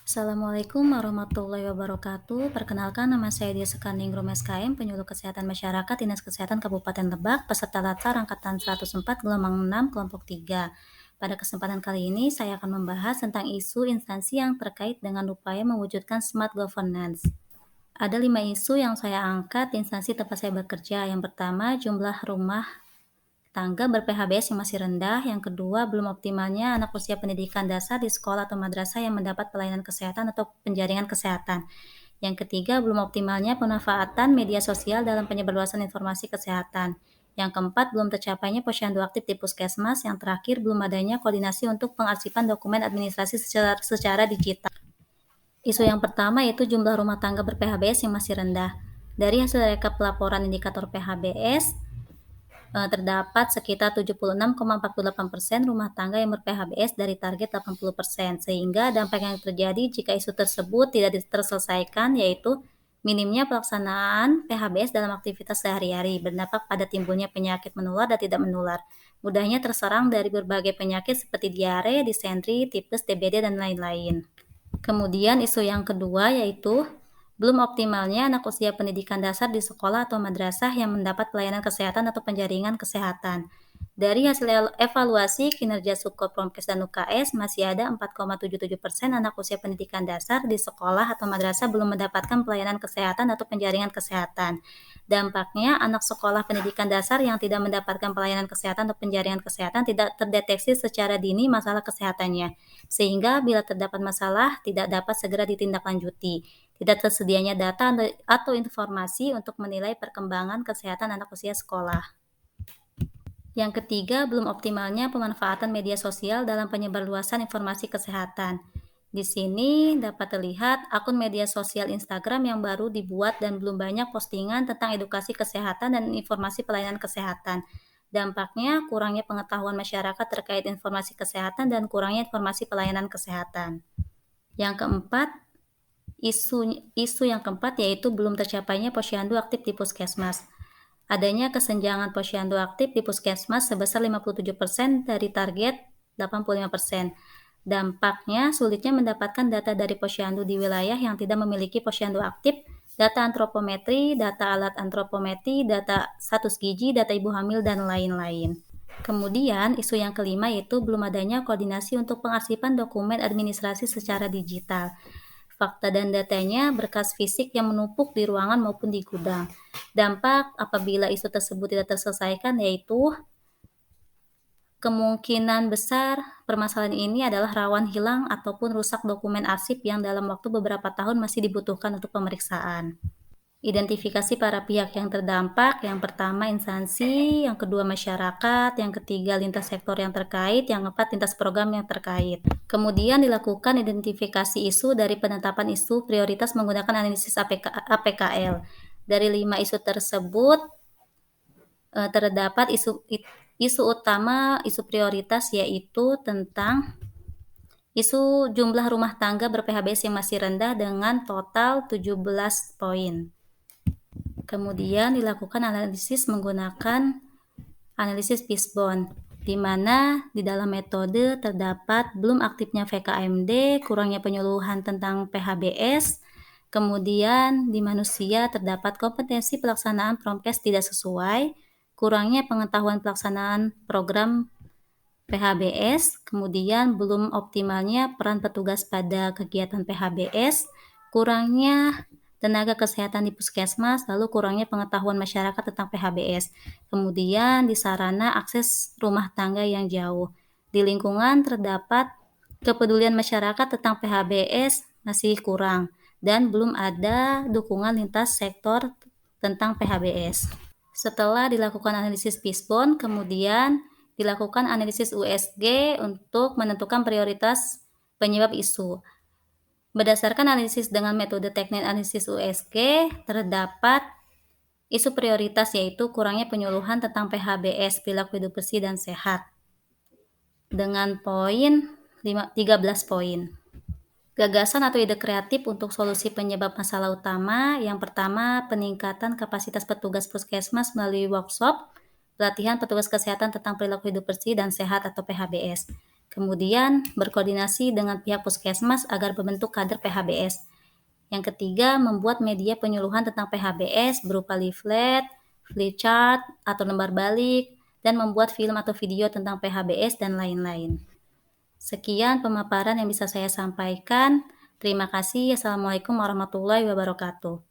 Assalamualaikum warahmatullahi wabarakatuh. Perkenalkan nama saya Dia Sekanding Rum SKM, Penyuluh Kesehatan Masyarakat Dinas Kesehatan Kabupaten Lebak, peserta Latsar Angkatan 104 Gelombang 6 Kelompok 3. Pada kesempatan kali ini saya akan membahas tentang isu instansi yang terkait dengan upaya mewujudkan smart governance. Ada 5 isu yang saya angkat di instansi tempat saya bekerja. Yang pertama, jumlah rumah tangga ber-PHBS yang masih rendah. Yang kedua, belum optimalnya anak usia pendidikan dasar di sekolah atau madrasah yang mendapat pelayanan kesehatan atau penjaringan kesehatan. Yang ketiga, belum optimalnya pemanfaatan media sosial dalam penyebarluasan informasi kesehatan. Yang keempat, belum tercapainya posyandu aktif di puskesmas. Yang terakhir, belum adanya koordinasi untuk pengarsipan dokumen administrasi secara digital. Isu yang pertama yaitu jumlah rumah tangga ber-PHBS yang masih rendah. Dari hasil rekap pelaporan indikator PHBS, terdapat sekitar 76,48% rumah tangga yang ber-PHBS dari target 80%, sehingga dampak yang terjadi jika isu tersebut tidak terselesaikan yaitu minimnya pelaksanaan PHBS dalam aktivitas sehari-hari, berdampak pada timbulnya penyakit menular dan tidak menular, mudahnya terserang dari berbagai penyakit seperti diare, disentri, tipes, TBD, dan lain-lain. Kemudian isu yang kedua yaitu belum optimalnya anak usia pendidikan dasar di sekolah atau madrasah yang mendapat pelayanan kesehatan atau penjaringan kesehatan. Dari hasil evaluasi kinerja Subkop Promkes dan UKS, masih ada 4,77% anak usia pendidikan dasar di sekolah atau madrasah belum mendapatkan pelayanan kesehatan atau penjaringan kesehatan. Dampaknya, anak sekolah pendidikan dasar yang tidak mendapatkan pelayanan kesehatan atau penjaringan kesehatan tidak terdeteksi secara dini masalah kesehatannya, sehingga bila terdapat masalah tidak dapat segera ditindaklanjuti. Tidak tersedianya data atau informasi untuk menilai perkembangan kesehatan anak usia sekolah. Yang ketiga, belum optimalnya pemanfaatan media sosial dalam penyebarluasan informasi kesehatan. Di sini dapat terlihat akun media sosial Instagram yang baru dibuat dan belum banyak postingan tentang edukasi kesehatan dan informasi pelayanan kesehatan. Dampaknya, kurangnya pengetahuan masyarakat terkait informasi kesehatan dan kurangnya informasi pelayanan kesehatan. Yang keempat, isu yang keempat yaitu belum tercapainya posyandu aktif di puskesmas. Adanya kesenjangan posyandu aktif di puskesmas sebesar 57% dari target 85%. Dampaknya sulitnya mendapatkan data dari posyandu di wilayah yang tidak memiliki posyandu aktif, data antropometri, data alat antropometri, data status gizi, data ibu hamil, dan lain-lain. Kemudian, isu yang kelima yaitu belum adanya koordinasi untuk pengarsipan dokumen administrasi secara digital. Fakta dan datanya berkas fisik yang menumpuk di ruangan maupun di gudang. Dampak apabila isu tersebut tidak terselesaikan yaitu kemungkinan besar permasalahan ini adalah rawan hilang ataupun rusak dokumen arsip yang dalam waktu beberapa tahun masih dibutuhkan untuk pemeriksaan. Identifikasi para pihak yang terdampak, yang pertama instansi, yang kedua masyarakat, yang ketiga lintas sektor yang terkait, yang keempat lintas program yang terkait. Kemudian dilakukan identifikasi isu dari penetapan isu prioritas menggunakan analisis APKL. Dari 5 isu tersebut, terdapat isu utama, isu prioritas yaitu tentang isu jumlah rumah tangga ber-PHBS yang masih rendah dengan total 17 poin. Kemudian dilakukan analisis menggunakan analisis Fishbone, di mana di dalam metode terdapat belum aktifnya VKMD, kurangnya penyuluhan tentang PHBS, kemudian di manusia terdapat kompetensi pelaksanaan Promkes tidak sesuai, kurangnya pengetahuan pelaksanaan program PHBS, kemudian belum optimalnya peran petugas pada kegiatan PHBS, kurangnya tenaga kesehatan di puskesmas, lalu kurangnya pengetahuan masyarakat tentang PHBS. Kemudian di sarana akses rumah tangga yang jauh. Di lingkungan terdapat kepedulian masyarakat tentang PHBS masih kurang dan belum ada dukungan lintas sektor tentang PHBS. Setelah dilakukan analisis Fishbone, kemudian dilakukan analisis USG untuk menentukan prioritas penyebab isu. Berdasarkan analisis dengan metode teknik analisis USG, terdapat isu prioritas yaitu kurangnya penyuluhan tentang PHBS, perilaku hidup bersih dan sehat, dengan poin 13 poin. Gagasan atau ide kreatif untuk solusi penyebab masalah utama. Yang pertama, peningkatan kapasitas petugas puskesmas melalui workshop, pelatihan petugas kesehatan tentang perilaku hidup bersih dan sehat atau PHBS. Kemudian, berkoordinasi dengan pihak puskesmas agar membentuk kader PHBS. Yang ketiga, membuat media penyuluhan tentang PHBS berupa leaflet, flipchart, atau lembar balik, dan membuat film atau video tentang PHBS dan lain-lain. Sekian pemaparan yang bisa saya sampaikan. Terima kasih. Assalamualaikum warahmatullahi wabarakatuh.